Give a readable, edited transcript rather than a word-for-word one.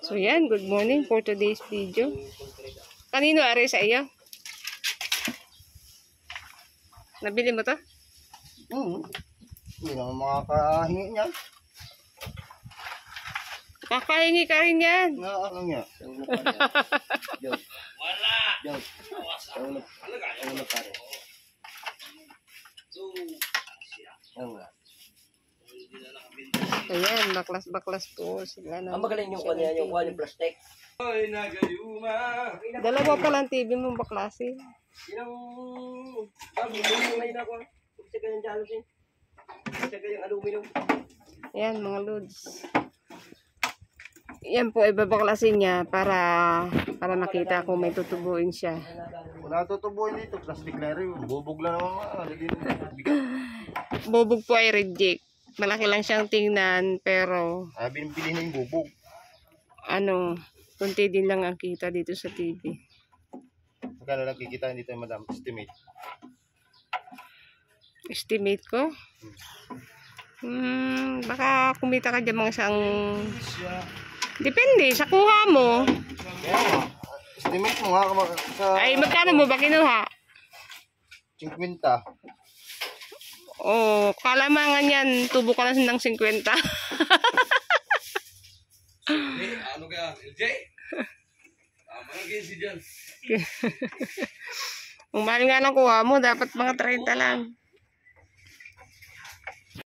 So yan, good morning for today's video. Kanino ari sa iyo? Nabili mo to? Hindi naman makakahingi niya. Kakahingi ka rin yan. Ano niya? Wala! Joke. Ano na pare? Ayan, baklas-baklas po sila. Ang magaling yung kanya, yung plastic. Ay, nagayuma! Dalawa pa lang TV mong baklasin. Yun ang ngayon ako. Sa ganyang jalos eh. Sa ganyang aluminum. Ayan, mga loads. Yan po, ibabaklasin niya para makita kung may tutubuin siya. Wala tutubuhin dito. Plastic na rin. Bubog lang naman. Bigat. Bubog po ay reject. Malaki lang siyang tingnan, pero Binibili na yung bubog. kunti din lang ang kita dito sa TV. Magkano lang kikitain dito madam? Estimate. Estimate ko? Baka kumita ka dyan mga isang... Depende, sa kuha mo. Kaya nga. Estimate mo nga sa... Ay, magkano mo ba kinuha? 50. Oh, kalamangan yan, tubo ka na ng 50. Ano kaya? LJ? Tama na kayo si John. Kung mahal nga ng kuha mo, dapat mga 30 lang.